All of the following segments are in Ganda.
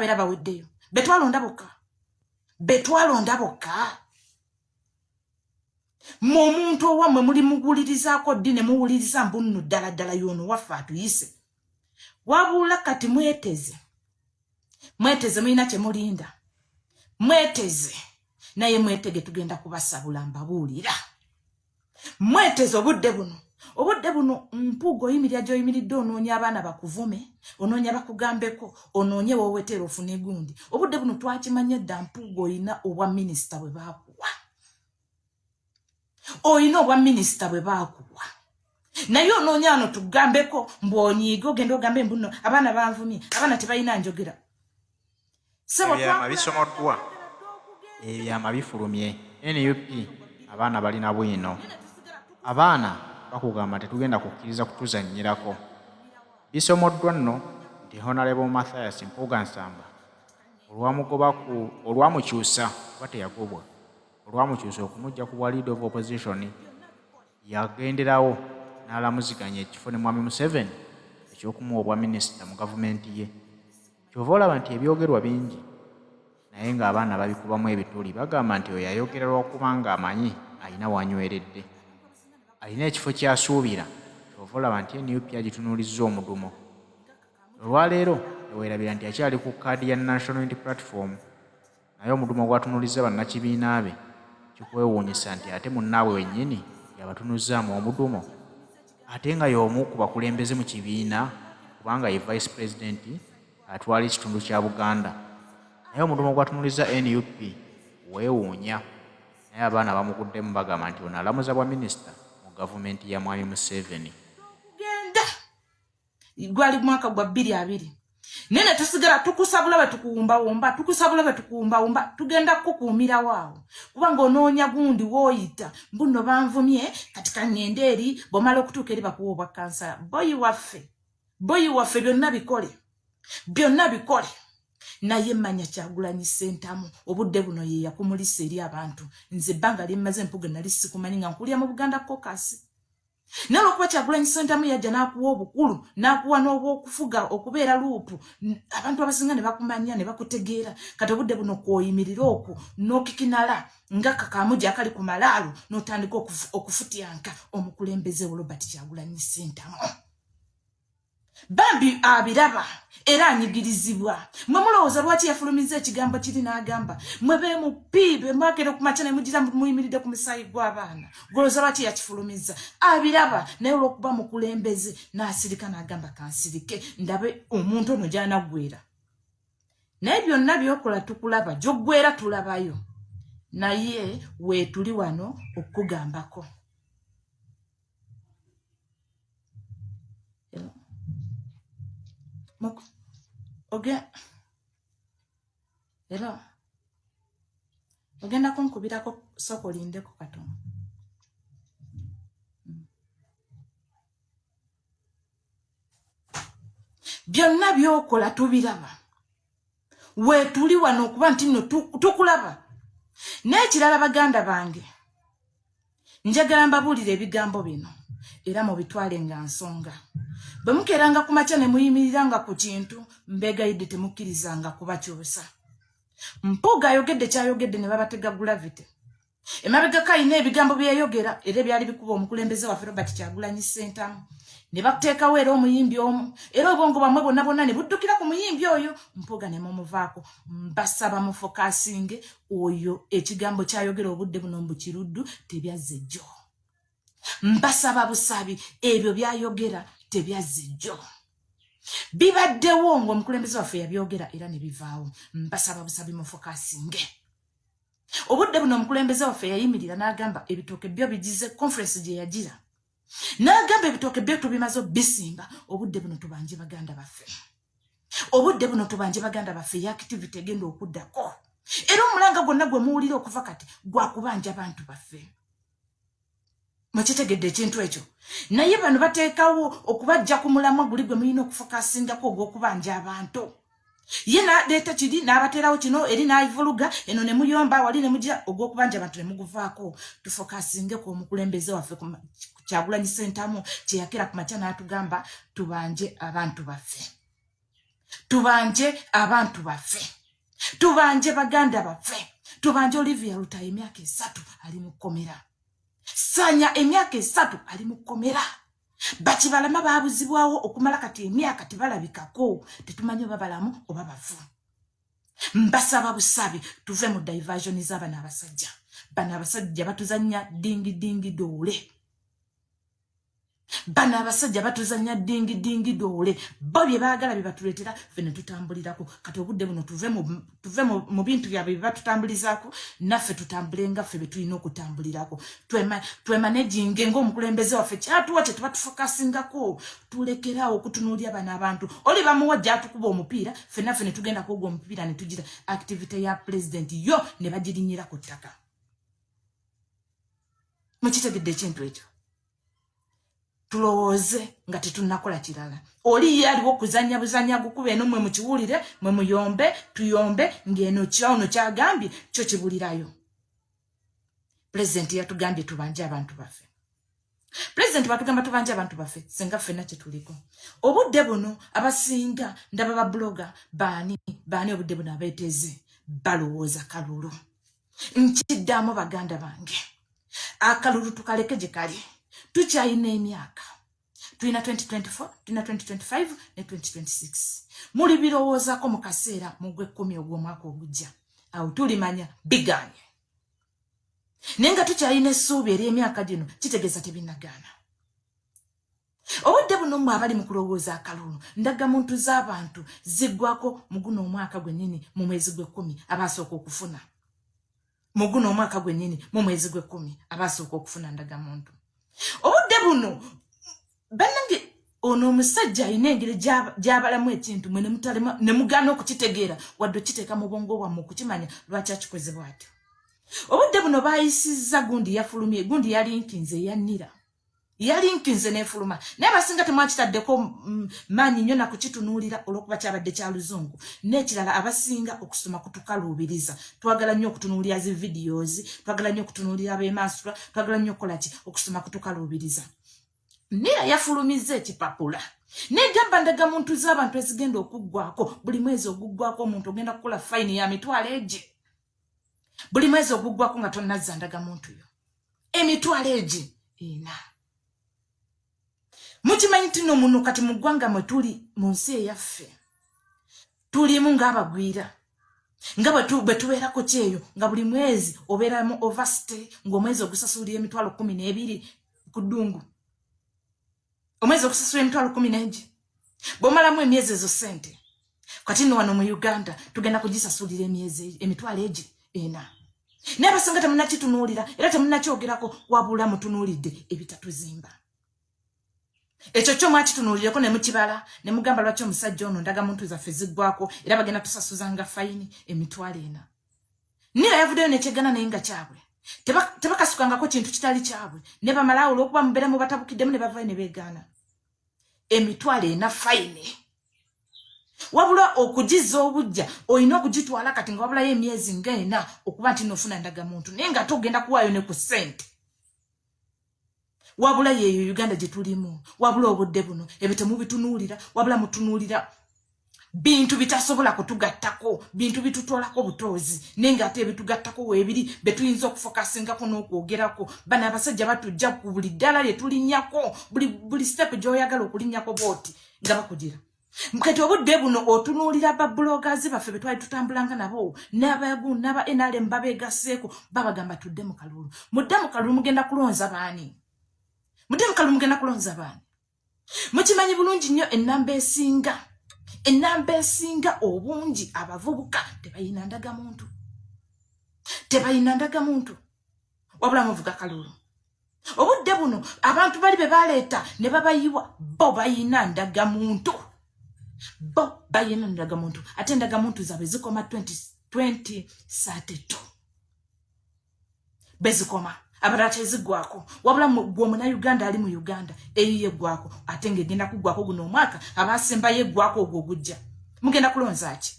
abera baweddeyo betwalonda bokka mu muntu owamwe muli mugulirizaako ddi ne muwuliriza mbunnu ddala yono waffe atuyise wabula kati mweteze mulina kye mulinda mweteze naye mwetege tugenda kubasabula mbabuulira mweteze obudde buno mpugo oyimirira gy'oyimiridde onoonya abaana bakuvume onoonya bakugambeko onoonye woowetera ofune gundi obudde buno twakimanye dda mpugo oyina obwa minisita bwe baakuwa naye onoonya ano tugambeko mbwonyiige ogenda ogambe mbuno abaana banvumye abaana tebalina njogera ebyamabisomoddwa ebyamabifulumye NUP abaana balina bwino abaana bakugamba tetugenda kukkiriza kutuzannyirako bisomoddwa nno nti Honorable Mathias Mpuuga Nsamba olwamukyusa kuba teyagobwa olwamukyusa okumujja ku bwa leader of opposition yagenderawo n'alamuziganya ekifo ne Mwami Museveni eky'okumuwa obwa minisita mu gavumenti ye kyova olaba nti ebyogerwa bingi naye ng'abaana babikubamu ebituli bagamba nti oyo ayogera lwakubanga amanyi alina wanyweredde alina ekifo kyasuubira kyova olaba nti NUP agitunuulizza omudumo olwaleero eweerabira nti akyali ku kaadi ya National Unity Platform naye omudumo gwatunuulizza bannakibiina be kikwewuunyisa nti ate munnaabwe wennyini yabatunuzzaamu omudumo ate nga y'omu ku bakulembeze mu kibiina kubanga ye vice president atwala ekitundu kya Buganda naye omudumo gwatunuulizza NUP weewuunya naye abaana bamuguddemu bagamba nti ono alamuza bwa minisita mu gavumenti ya Mwami Museveni genda gwali mwaka gwa 2020 nene tusigala tukusabula betukuwumba tugenda kukuumira waawo kubanga onoonya gundi wooyita mbuno banvumye kati kangende eri bomala okutuuka eri bakuwa obwa kansala boyi waffe byonna bikole naye manya Kyagulanyi Ssentamu obudde buno ye yakumulisa eri abantu nze ebbanga lyemmaze Mpuuga nali sikumanyi nga nkulira mu Buganda Caucus nalo kuba Kyagulanyi Ssentamu yajja n'akuwa obukulu n'akuwa n'obwokufuga okubeera luupu abantu abasinga ne bakumanya ne bakutegeera kati obudde buno kwoyimirira okwo n'okikinala nga kakamuja akali ku malaalo n'otandika okufutyanka omukulembeze wo Robert Kyagulanyi Ssentamu bambi abiraba era anyigirizibwa mwe mulowooza lwaki yafulumiza ekigambo kiri n'agamba mwe beemupiibe mwagenda okumakya ne mugira muyimiridde ku musaayi gw'abaana golowooza lwaki yakifulumiza abiraba naye olw'okuba mukulembeze n'asirika n'agamba kansirike ndabe omuntu ono gy'anaggwera naye byonna byokola tukulaba gy'oggwera tulabayo naye weetuli wano okugambako ogenda kunkubirako soko lindeko katono byonna byokola tubiraba weetuli wano okuba nti nno tukulaba n'ekirala baganda bange njagala mbabuulira ebigambo bino era mubitwale nga nsonga bwe mukeranga ku makya ne muyimiriranga ku kintu mbegayidde temukkirizanga kubakyusa Mpuuga ayogedde kyayogedde ne babatega gravity emabegako ayina ebigambo byeyayogera era byali bikuba omukulembeze waffe Robert Kyagulanyi Ssentamu ne bakuteekawo era omuyimbi omu era obwongo bwamwe bonna ne buddukira ku muyimbi oyo Mpuuga ne mumuvaako mbasaba mufokasinge oyo ekigambo kyayogera obudde buno mbukiruddu tebyazze jjo mbasaba busabi ebyo byayogera tebyazze jjo bibaddewo ng'omukulembeze waffe yabyogera era ne bivaawo mbasaba busabi mufokasinge obudde buno omukulembeze waffe yayimirira n'agamba ebitooke byo bigize conference gye yagira n'agamba ebitooke byo tubimaze bisimba obudde buno tubanje baganda baffe yakitivity egenda okuddako era omulanga gwonna gwe muwulira okuva kati gwakubanja abantu baffe mukitegedde ekintu ekyo naye bano bateekawo okubajja ku mulamwa guli gwe mulina okufokasingako ogw'okubanja abantu ye n'aleeta kiri n'abateerawo kino eri n'ayivuluga eno ne muyomba wali ne mugira ogw'okubanja abantu ne muguvaako tufokasingeku omukulembeze waffe Kyagulanyi Ssentamu kye yakera ku makya n'atugamba tubanje abantu baffe tubanje abantu baffe, tubanje baganda baffe, tubanje Olivia Ruta emyaka 3 ali mu kkomera, Sanya emyaka 3 ali mu kkomera, bakibalama babuzibwawo okumala kati emyaka tebalabikako, tetumanyi oba balamu oba bafu. Mbasaba busabi tuve mu diversion z'abana abasajja. Bana abasajja batuzanya dingi doole. Bana abasajja batuzanya dingi doole. Bo bye baagala bye batuletera fene tutambulirako. Kati obudde buno tuve mu bintu byabwe bye batutambulizaako, naffe tutambulenga ffe be tulina okutambulirako. Managing ng'omukulembeze waffe kyatuwa kye tuba tufokasingako, tulekerawo okutunuulya bano abantu. Oli bamuwajja atukuba omupiira, ffenna ne tugenda kwogwa omupiira ne tugira activity ya president yo ne bagirinyira ku ttaka. Mukitegedde ekintu ekyo. Tulowooze nga tetunnakola kirala. Oli yaliwo okuzanya buzanya gukuba eno mwe mukiwulire, mwe muyombe, tuyombe, ng'eno kyawono kyagambye kyo kibulirayo. President yatugambye tubanje abantu baffe. President batugamba tubanje abantu baffe, senga ffenna kye tuliko. Obudde buno abasinga ndaba ba bloga baani obudde buno abeeteze balowooza kalulu. Nkiddamu baganda bange. Akalulu tukaleke gye kali. Tukyayina emyaka. Tulina 2024, tulina 2025 ne 2026. Muli birowoozaako mu kaseera mu gw'ekkumi ogw'omwaka ogujja. Awo tulimanya biganye. Naye nga tukyalina essuubi ery'emyaka gino kitegeeza tebinnagaana. Obudde buno mmwe abali mu kulowooza akalulu, ndagamuntu z'abantu ziggwako mu guno omwaka gwennyini mu mwezi gw'ekkumi abasooka okufuna. Mu guno omwaka gwennyini mu mwezi gw'ekkumi abasooka okufuna ndagamuntu. Obudde buno bannange ono omusajja alina engeri gy'abalamu ekintu mwe ne mugaana okukitegeera wadde okiteeka mu bwongo bwammwe okukimanya lwaki akikoze bw'atyo. Obudde buno baayisizza gundi yafulumye, gundi yalinkinze yannira. Yalinkinze n'efuluma. Naye abasinga temwakitaddeko maanyi nnyo na kukitunuulira olw'okuba kyabadde kya luzungu. N'ekirala abasinga okusoma kutukaluubiriza. Twagala nnyo okutunuulira zi videos, twagala nnyo okutunuulira ab'emansula, twagala nnyo okukola ki okusoma kutukaluubiriza. Nira yafulumizza ekipapula. N'egamba ndagamuntu z'abantu ezigenda okuggwako, buli mwezi oguggwako omuntu ogenda kukola fayini ya mitwalo egi. Buli mwezi oguggwako nga tonnazza ndagamuntu yo. Emitwalo egi ena. Mukimanyi tino muno kati mu ggwanga mwe tuli mu nsi eyaffe. Tulimu ng'abagwira. Nga bwe tubeerako kyeyo nga buli mwezi obeeramu overstay ng'omwezi ogusasulira emitwalo 12 ku ddungu. Omwezi ogusasulira emitwalo 12. Bw'omalamu emyezi ezo ssente. Kati nno wano mu Uganda tugenda kugisasulira emitwalo egi ena. Naye abasinga temunnakitunuulira era temunnakyogerako wabula mutunuulidde ebitatuzimba. Ekyo kyo mwakitunuulireko ne mukibala ne mugamba lwaki omusajja ono ndagamuntu zaffe ziggwako era bagenda tusasuzanga fayini emitwalo ena. Nira yavuddeyo nekyegana naye nga kyabwe. Tebakasukangako kintu kitali kyabwe. Ne bamalaawo olw'okuba mubeera mu batabukiddemu ne bavayo ne beegaana. Emitwalo ena fayini. Wabula okugizza obujja olina okugitwala kati nga wabulayo emyezi ng'ena okuba nti nofuna ndagamuntu naye nga togenda kuwaayo ne ku ssente. Wabula yeeyo Uganda gye tulimu, wabula obudde buno ebyo temubitunuulira, wabula mutunuulira bintu bitasobola kutugattako, bintu bitutwalako butoozi naye ng'ate ebitugattako weebiri be tuyinza okufokasingako n'okwogerako. Bano abasajja batujja ku buli ddala lye tulinnyako, buli step gy'oyagala okulinnyako booti nga bakugira. Kati obudde buno otunuulira babulogazi baffe be twali tutambulanga nabo n'aba NRM babeegasseeko babagamba tudde mu kalulu. Mudde mu kalulu mugenda kulonza baani? Mudde mu kalulu mugenda kulonza baani? Mukimanyi bulungi nnyo ennamba esinga obungi abavubuka tebayina ndagamuntu. Tebayina ndagamuntu. Wabula muvuga kalulu. Obudde buno abantu bali be baleeta ne babayiwa bo bayina ndagamuntu. Bo bayina ndagamuntu. Ate ndagamuntu zaabwe zikoma 2032. Bezikoma. Abalala teziggwako. Wabula gwe Munnayuganda ali mu Uganda eyiye eggwako ate ng'egenda kuggwako guno omwaka abaasembayo eggwako ogwo ogujja. Mugenda kulonza ki?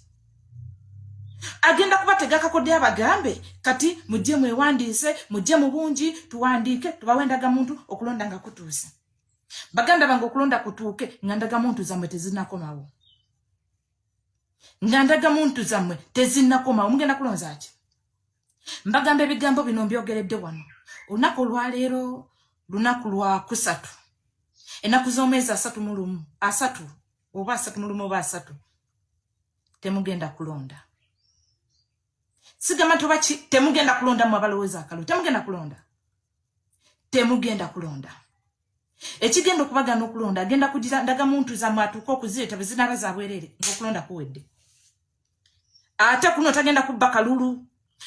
Agenda kubatega kakodde abagambe kati mujje mwewandiise, mujje mu bungi tuwandiike tubawe ndagamuntu okulonda nga kutuuse. Baganda bange okulonda kutuuke nga ndagamuntu zammwe tezinakomawo. Ngandaga muntu zammwe tezinnakoma mugenda kulonza ki? Mbagamba ebigambo bino mbyogeredde wano. Olunaku olwaleero lunaku lwa kusatu. Ennaku z'omwezi 3 oba 3 temugenda kulonda. Sigama tubaki temugenda kulonda mu abalowooza akalulu. Temugenda kulonda. Temugenda kulonda. Ekigenda okubagana okulonda agenda kugira ndaga muntu zammwe atuuka okuzireeta bwe zinaaba za bwerere ng'okulonda kuwedde. Ate kuno tagenda kubba kalulu.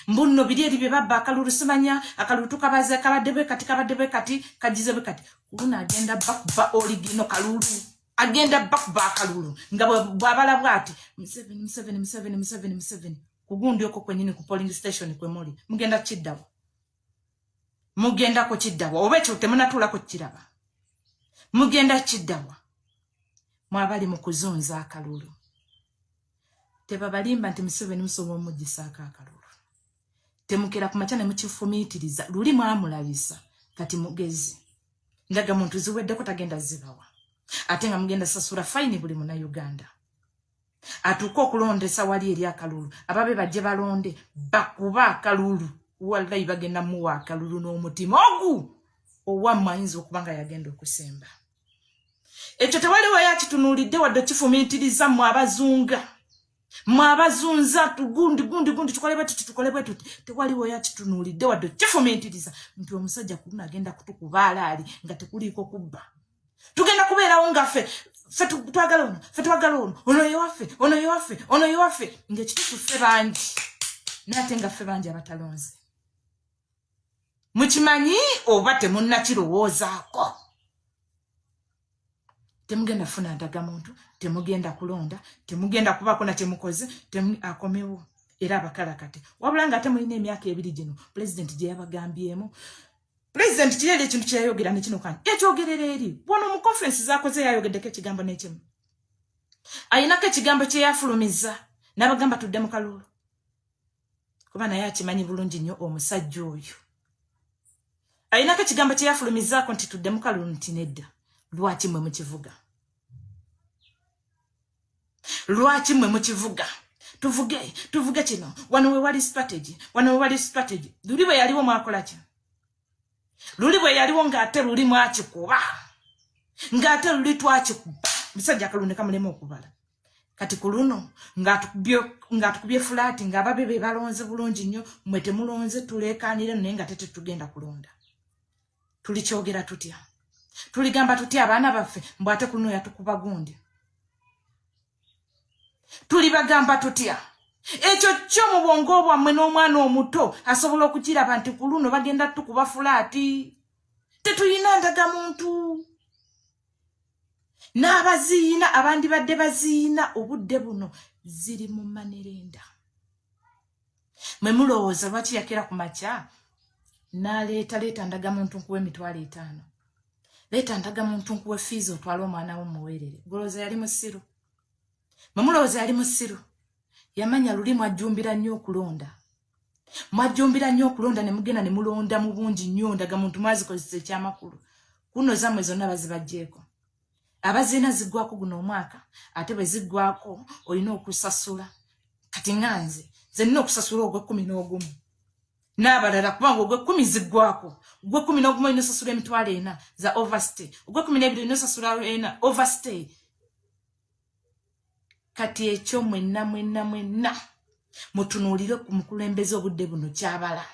Mbuno biri eri bye babba akalulu simanya akalulu tukabaze kabadde bwe kati kagize bwe kati. Kuno agenda bakba oligino kalulu. Agenda bakba akalulu. Nga bwabala bwati Museveni. Kugundi oko kwennyini ku polling station kwe muli. Mugenda kiddawo. Mugenda ko kiddawo. Oba ekyo temunatulako kiraba. Mugenda kiddawa. Mwabali mu kuzunza akalulu. Tebabalimba nti Museveni musobo omugisa akalulu. Temukera ku makya ne mukifumiitiriza. Luli mwamulabisa kati mugezi. Ndaga muntu ziweddeko tagenda zibawa. Ate nga mugenda sasula fine buli muna Uganda. Atuuka okulondesa wali eri akalulu. Ababe bajje balonde bakuba akalulu. Wallahi bagenda muwa akalulu n'omutima ogu. Owamma ayinza okubanga yagenda okusemba. Ekyo tewaliwo yakitunuulidde wadde kifumiitiriza mu abazunga. Mu abazunza tugundi tukole bwe tuti. Tewaliwo yakitunuulidde wadde kifumiitiriza nti omusajja kuno agenda kutukuba alaali nga tekuliiko kubba. Tugenda kubeerawo nga ffe twagala ono, ono yewaffe, ng'ekituufu ffe bangi. N'ate nga ffe bangi abatalonze. Mukimanyi oba temunnakirowoozaako. Temugenda funa ndaga muntu, temugenda kulonda, temugenda kubaako na kyemukoze, akomewo era abakalakate. Wabula nga ate mulina emyaka 2 gino, Pulezidenti gye yabagambyemu. Pulezidenti kirere ekintu kye yayogera ne kino kandi. Ekyogerera eri, wano mu conference zaakoze yayogeddeko ekigambo n'ekimu. Ayinako ekigambo kye yafulumiza, n'abagamba tudde mu kalulu. Kuba naye akimanyi bulungi nnyo omusajja oyo. Ayinako ekigambo kye yafulumizaako nti tudde mu kalulu nti nedda. Lwaki mwe mukivuga? Lwaki mwe mukivuga? Tuvuge kino. Wano we wali strategy. Luli bwe yaliwo mwakola ki? Luli bwe yaliwo ng'ate luli mwakikuba. Ng'ate luli twakikuba. Musajja akalulu kamulema okubala. Kati ku luno ng'atukubye fulaati ng'ababe be balonze bulungi nnyo mwe temulonze tuleekaanire naye nga tete tugenda kulonda. Tulikyogera tutya? Tuligamba tutya abaana baffe mbu ate kuno yatukuba gundi. Tulibagamba tutya? Ekyo kyo mu bwongo bwammwe n'omwana omuto asobola okukiraba nti ku luno bagenda tukuba fulaati. Tetuyina ndaga muntu. N'abaziina abandi badde baziina obudde buno ziri mu manerenda. Mwe mulowooza lwaki yakera ku makya n'aleeta ndaga muntu nkuwe $5,000. Leeta ndaga muntu nkuwe fiizi otwala omwana wo muweerere. Golooza yali musiru. Mwe mulowooza yali musiru. Yamanya luli mwajjumbira nnyo okulonda. Mwajjumbira nnyo okulonda ne mugenda ne mulonda mu bungi nnyo ndaga muntu mwazikozesa ekyamakulu. Kuno zammwe zonna bazibajjeeko. Abaziina ziggwako guno omwaka ate bwe ziggwako olina okusasula. Kati nganze ze nina okusasula ogw'e11. N'abalala kubanga ogw'e10 ziggwako. Ogw'e11 olina osasula $4,000 za overstay. Ogw'e12 olina osasula overstay. Kati ekyo mwenna mutunuulire ku mukulembeze obudde buno kyabala.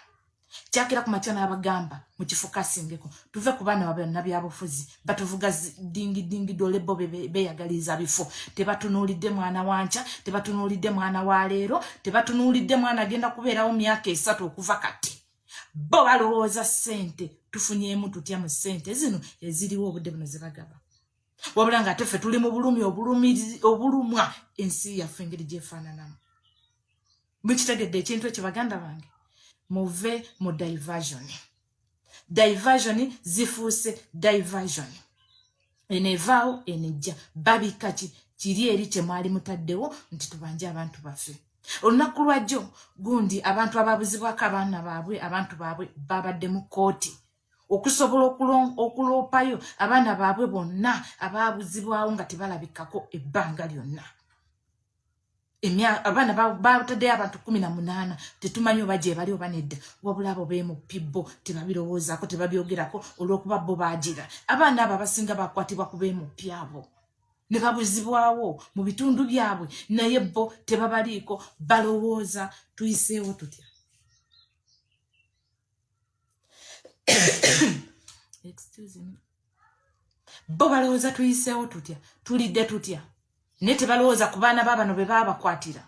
Kyakira ku makya n'abagamba mukifokasingeko. Tuve ku baana bannabyabufuzi batuvuga dingi dole bo beyagaliza bifo. Tebatunuulidde mwana wanca, tebatunuulidde mwana wa leero, tebatunuulidde mwana agenda kubeerawo myaka 3 okuva kati. Bo balowooza ssente tufunyeemu tutya mu ssente zino eziriwo obudde buno zibagaba. Wabula nga ate ffe tuli mu bulumi obulumwa ensi yaffe engeri gyefaananamu. Mukitegedde ekintu ekyo baganda bange. Muve mu diversion. Diversion zifuuse diversion. Enevaawo enejja babika kiri eri kye mwali mutaddewo nti tubanje abantu baffe. Olunaku lwajjo gundi abantu ababuzibwako abaana baabwe abantu baabwe babadde mu kooti okusobola okuloopayo abaana baabwe bonna ababuzibwawo nga tebalabikako ebbanga lyonna. abaana bataddeyo abantu 18 tetumanyi oba gye bali oba nedda wabula abo beemupibbo tebabirowoozaako tebabyogerako olw'okuba bo baagira abaana abo abasinga bakwatibwa ku beemuppi abo ne babuzibwawo mu bitundu byabwe naye bo tebabaliiko balowooza tuyiseewo tutya bo balowooza tuyiseewo tutya tulidde tutya ne tebalowooza ku baana baabano be baabakwatira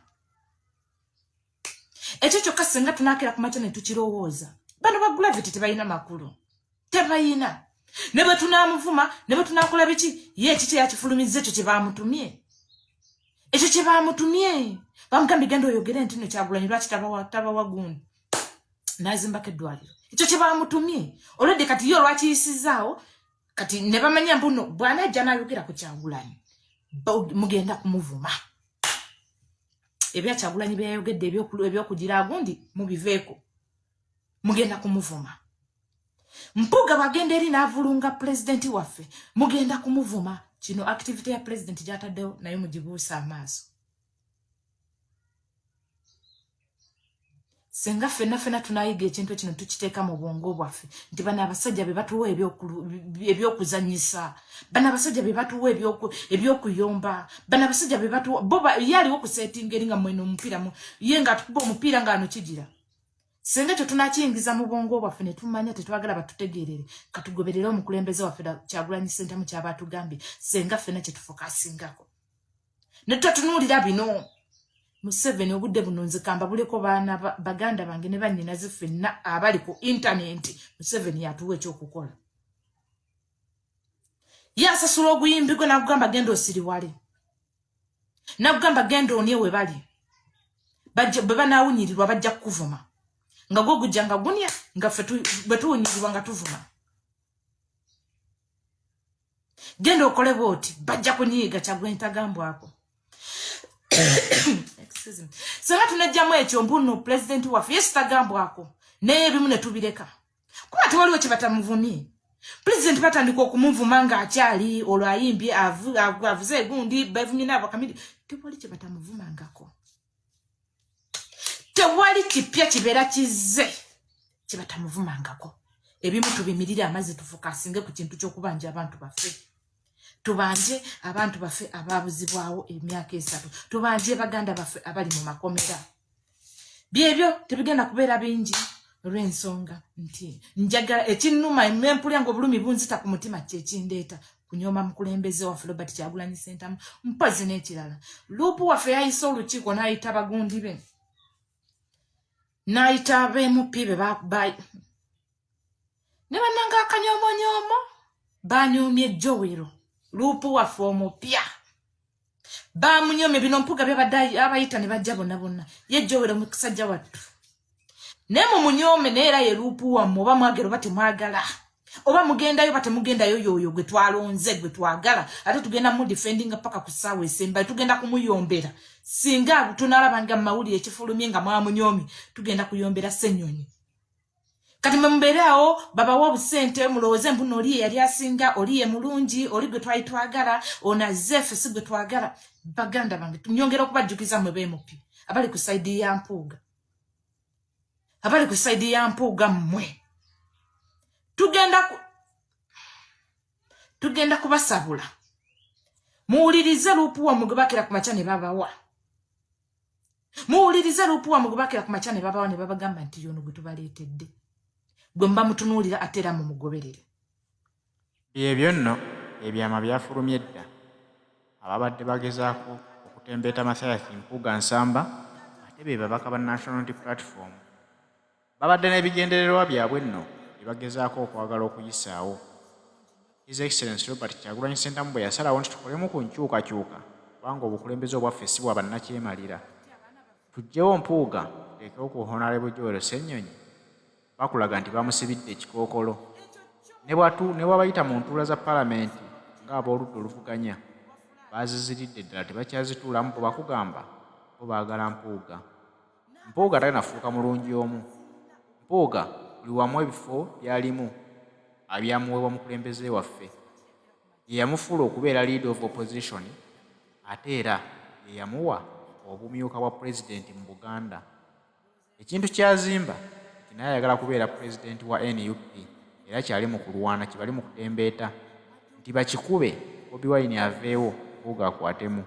ekyo kyokka singa tunaakera ku makya ne tukirowooza bano ba gravity tebalina makulu tebalina ne bwe tunaamuvuma ne bwe tunaakola biki ye ekiki yakifulumizza ekyo kye baamutumye ekyo kye baamutumye bamugambye genda oyogere nti no Kyagulanyi lwaki tabawa gundi n'azimbako eddwaliro ekyo kye baamutumye olwedde kati ye olwakiyisizaawo kati ne bamanya mbuno bw'anajja n'ayogera ku Kyagulanyi mugenda kumuvuma ebya Kyagulanyi byayogedde ebyokugira agundi mubiveeko mugenda kumuvuma Mpuuga bagenda eri n'avulunga pulezidenti waffe mugenda kumuvuma kino activity ya pulezidenti gyataddewo naye mugibuusa amaaso senga ffenna tunayiga ekintu kino tukiteeka mu bwongo bwaffe nti bano abasajja be batuwa ebyokuzanyisa bano abasajja be batuwa ebyokuyomba bano abasajja be batuwa bo ye aliwo okusetinga eri nga mwene omupiira ye nga atukuba omupiira ng'ano kigira senga ekyo tunakiyingiza mu bwongo bwaffe ne tumanya tetwagala batutegeerere katugoberere omukulembeze waffe Kyagulanyi Ssentamu kyaba atugambye senga ffenna kye tufokasingako ne tutatunuulira bino Museveni obudde buno nzikamba buleko baana baganda bange ne bannyinaze ffenna abali ku intaneti Museveni yatuwa ekyokukola yasasula oguyimbi gwe n'akugamba genda osiriwale n'akugamba genda onye we bali bwe banaawunyirirwa bajja kukuvuma nga gwe gujja nga gunya nga ffe bwe tuwunyirirwa nga tuvuma genda okole bwoti bajja kunyiiga Kyagulanyi tagambwako senga tunajjamu ekyo mbuno pulezidenti waffe yesu tagambwako naye ebimu ne tubireka kuba tewaliwo kye batamuvumye pulezidenti batandika okumuvuma ng'akyali olwo ayimbye avuze egundi bavumye n'abakamidi tewali kye batamuvumangako tewali kipya kibeera kizze kye batamuvumangako ebimu tubimirire amazzi tufokasinge ku kintu ky'okubanja abantu baffe tubanje abantu baffe ababuzibwawo emyaka 3 tubanje baganda baffe abali mu makomera byebyo tebigenda kubeera bingi olw'ensonga nti njagala ekinnuma empulya ng'obulumi bunzita ku mutima kyekindeeta kunyooma mukulembeze waffe Robert Kyagulanyi Ssentamu mpozi n'ekirala luupu waffe yayise olukiiko n'ayita bagundi be n'ayita abeemupi be ne bannanga akanyoomonyoomo banyoomye ejjowero luupu waffe omupya bamunyomye bino Mpuuga byabadde abayita ne bajja bonna yejjowero musajja wattu naye mumunyome naye era ye luupu wammwe oba mwagera oba temwagala oba mugendayo oba temugendayo yoyo gwe twalonze gwe twagala ate tugenda mudifendinga paka ku ssaawa esembayo tugenda kumuyombera singa tunalabanga mu mawulire ekifulumye nga mwamunyomye tugenda kuyombera Ssenyonyi kati mbeeraawo babawa obusente mulowooze mbuno oli ye yali asinga oli ye mulungi oli gwe twali twagala ono azze ffe si gwe twagala baganda bange tunyongera okubajjukiza mwe beemupi abali ku sayidi ya Mpuuga abali ku sayidi ya Mpuuga mmwe tugenda kubasabula muwulirize luupu wammwe gwe bakira ku makya ne babawa muwulirize luupu wammwe gwe bakira ku makya ne babawa ne babagamba nti yono gwe tubaleetedde gwe mba mutunuulira ate era mumugoberere ebyo nno ebyama byafulumye edda ababadde bagezaako okutembeeta Mathias Mpuuga Nsamba ate be babaka ba National Unity Platform babadde n'ebigendererwa byabwe nno bye bagezaako okwagala okuyisaawo His Excellency Robert Kyagulanyi Ssentamu bwe yasalawo nti tukolemu ku nkyukakyuka kubanga obukulembeze obwaffe si bwa bannakyemalira tuggyewo Mpuuga tulekewo ku Honorable Joel Ssenyonyi bakulaga nti bamusibidde ekikookolo ne bwabayita mu ntuula za palamenti ng'abooludda oluvuganya baziziridde ddala tebakyazituulamu bwe bakugamba bo baagala Mpuuga talinafuuka mulungi omu Mpuuga buli wamu ebifo byalimu abyamuweebwa mukulembeze waffe ye yamufuula okubeera leader of opposition ate era ye yamuwa obumyuka bwa pulezidenti mu Buganda. Ekintu kyazimba nti naye ayagala kubeera pulezidenti wa NUP era kyali mu kulwana, kibali mu kutembeeta nti bakikube Bobi Wine aveewo Mpuuga akwatemu.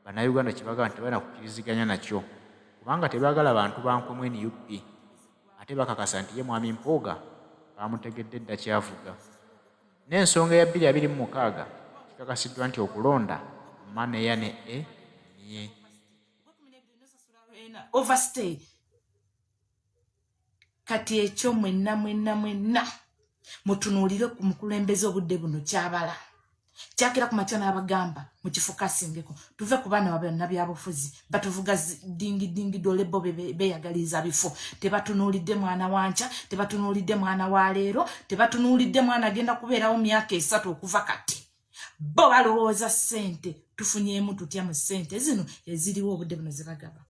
Bannayuganda kibaga nti tebalina kukkiriziganya nakyo kubanga tebaagala bantu bankwemu NUP ate bakakasa nti ye mwami Mpuuga bamutegedde dda kyavuga. N'ensonga ya 2026 kikakasiddwa nti okulonda Maneya ne niye overstay. Kati ekyo mwenna mutunuulire ku mukulembeze obudde buno kyabala kyakira ku makya n'abagamba mu kifokasingeko tuve ku baana bannabyabufuzi batuvuga dingi dole bo beyagaliza bifo. Tebatunuulidde mwana wanca, tebatunuulidde mwana wa leero, tebatunuulidde mwana agenda kubeerawo myaka 3 okuva kati. Bo balowooza ssente tufunyeemu tutya mu ssente zino eziriwo obudde buno zibagaba.